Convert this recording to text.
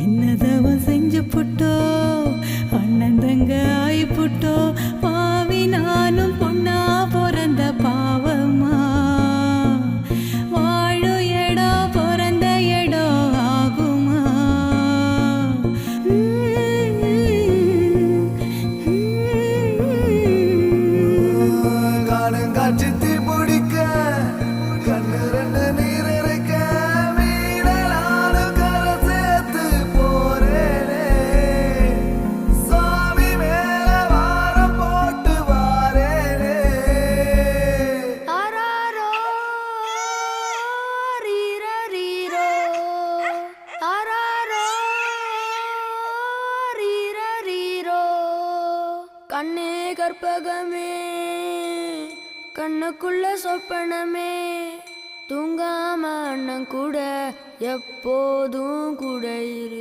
என்னதவ செஞ்சு புட்டோ அண்ணன் தங்க ஆயி புட்டோ பாவி நானும் பொண்ணா பிறந்த பாவமா வாழு இடம் பிறந்த இடம் ஆகுமா காலங்காட்சி தீபிடிக்க கண்ணு ரெண்டு நீர் இருக்க வீடலான கரை சேர்த்து போறேனே சாமி மேல வாரம் போட்டு வாரேனே ஆராரோ ரீரரீரோ ஆராரோ ரீரரீரோ கண்ணே கற்பகமே கண்ணுக்குள்ள சொப்பனமே தூங்காம அண்ணன் கூட எப்போதும் கூட இரு.